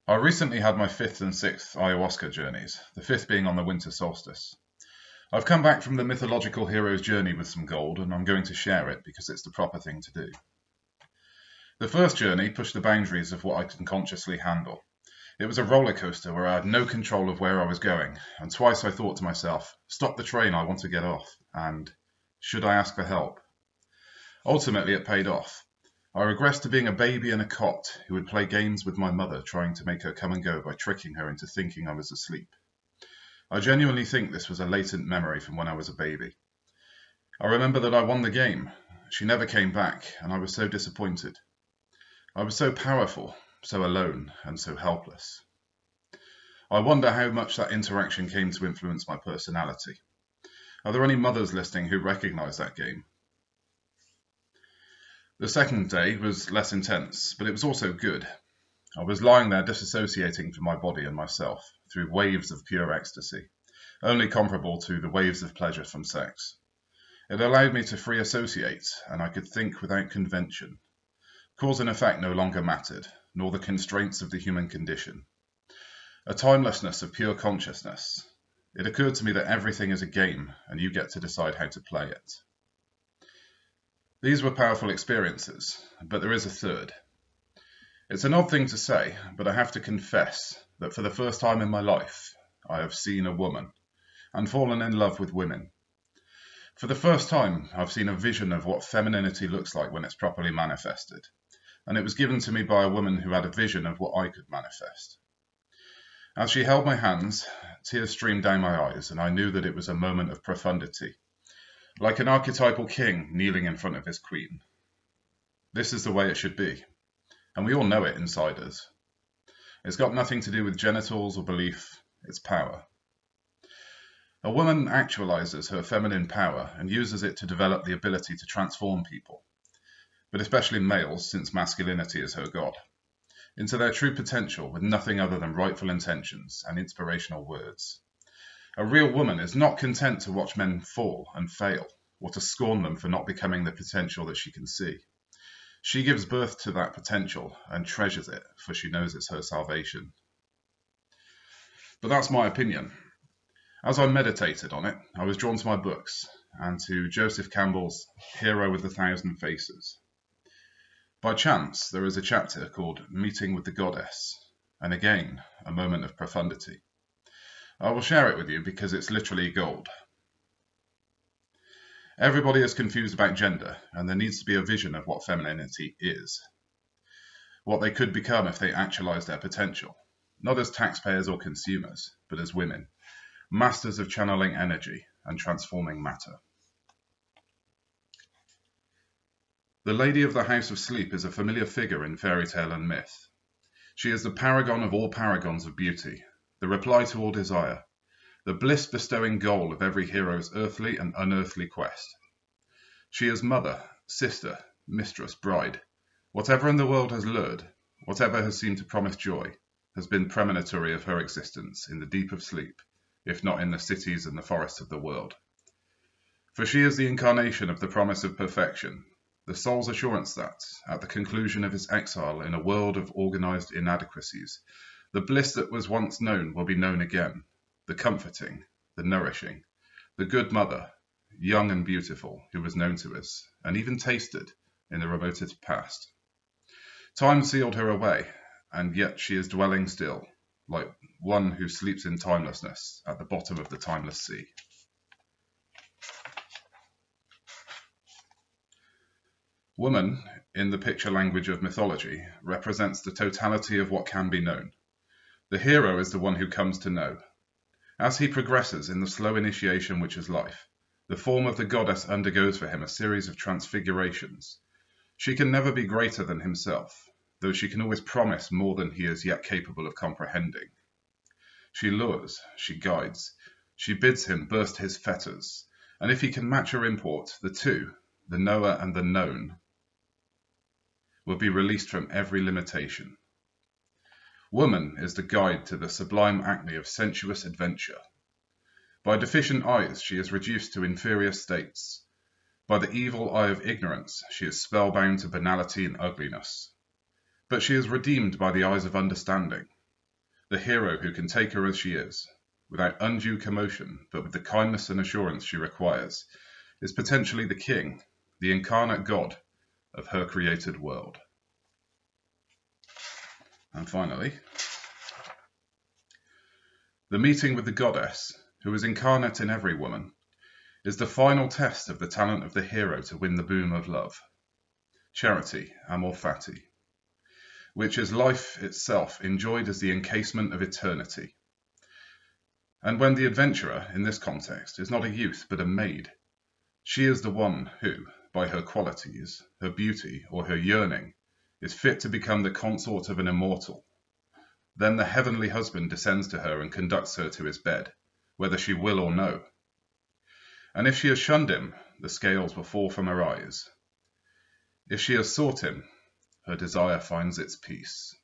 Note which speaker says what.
Speaker 1: I recently had my fifth and sixth ayahuasca journeys, the fifth being on the winter solstice. I've come back from the mythological hero's journey with some gold, and I'm going to share it because it's the proper thing to do. The first journey pushed the boundaries of what I can consciously handle. It was a roller coaster where I had no control of where I was going, and twice I thought to myself, stop the train, I want to get off, and should I ask for help? Ultimately, it paid off. I regressed to being a baby in a cot who would play games with my mother, trying to make her come and go by tricking her into thinking I was asleep. I genuinely think this was a latent memory from when I was a baby. I remember that I won the game. She never came back, and I was so disappointed. I was so powerful, so alone, and so helpless. I wonder how much that interaction came to influence my personality. Are there any mothers listening who recognize that game? The second day was less intense, but it was also good. I was lying there disassociating from my body and myself through waves of pure ecstasy, only comparable to the waves of pleasure from sex. It allowed me to free associate, and I could think without convention. Cause and effect no longer mattered, nor the constraints of the human condition. A timelessness of pure consciousness. It occurred to me that everything is a game, and you get to decide how to play it. These were powerful experiences, but there is a third. It's an odd thing to say, but I have to confess that for the first time in my life, I have seen a woman, and fallen in love with women. For the first time, I've seen a vision of what femininity looks like when it's properly manifested, and it was given to me by a woman who had a vision of what I could manifest. As she held my hands, tears streamed down my eyes, and I knew that it was a moment of profundity, like an archetypal king kneeling in front of his queen. This is the way it should be, and we all know it inside us. It's got nothing to do with genitals or belief, it's power. A woman actualizes her feminine power and uses it to develop the ability to transform people, but especially males, since masculinity is her god, into their true potential with nothing other than rightful intentions and inspirational words. A real woman is not content to watch men fall and fail, or to scorn them for not becoming the potential that she can see. She gives birth to that potential and treasures it, for she knows it's her salvation. But that's my opinion. As I meditated on it, I was drawn to my books, and to Joseph Campbell's Hero with a Thousand Faces. By chance, there is a chapter called Meeting with the Goddess, and again, a moment of profundity. I will share it with you because it's literally gold. Everybody is confused about gender, and there needs to be a vision of what femininity is. What they could become if they actualize their potential, not as taxpayers or consumers, but as women, masters of channeling energy and transforming matter. The Lady of the House of Sleep is a familiar figure in fairy tale and myth. She is the paragon of all paragons of beauty, the reply to all desire, the bliss-bestowing goal of every hero's earthly and unearthly quest. She is mother, sister, mistress, bride. Whatever in the world has lured, whatever has seemed to promise joy, has been premonitory of her existence in the deep of sleep, if not in the cities and the forests of the world. For she is the incarnation of the promise of perfection, the soul's assurance that, at the conclusion of its exile in a world of organized inadequacies, the bliss that was once known will be known again, the comforting, the nourishing, the good mother, young and beautiful, who was known to us, and even tasted, in the remotest past. Time sealed her away, and yet she is dwelling still, like one who sleeps in timelessness at the bottom of the timeless sea. Woman, in the picture language of mythology, represents the totality of what can be known. The hero is the one who comes to know. As he progresses in the slow initiation which is life, the form of the goddess undergoes for him a series of transfigurations. She can never be greater than himself, though she can always promise more than he is yet capable of comprehending. She lures, she guides, she bids him burst his fetters, and if he can match her import, the two, the knower and the known, will be released from every limitation. Woman is the guide to the sublime acme of sensuous adventure. By deficient eyes she is reduced to inferior states. By the evil eye of ignorance she is spellbound to banality and ugliness. But she is redeemed by the eyes of understanding. The hero who can take her as she is, without undue commotion, but with the kindness and assurance she requires, is potentially the king, the incarnate God of her created world. And finally, the meeting with the goddess, who is incarnate in every woman, is the final test of the talent of the hero to win the boon of love, charity, amor fati, which is life itself enjoyed as the encasement of eternity. And when the adventurer, in this context, is not a youth but a maid, she is the one who, by her qualities, her beauty, or her yearning, is fit to become the consort of an immortal. Then the heavenly husband descends to her and conducts her to his bed, whether she will or no. And if she has shunned him, the scales will fall from her eyes. If she has sought him, her desire finds its peace.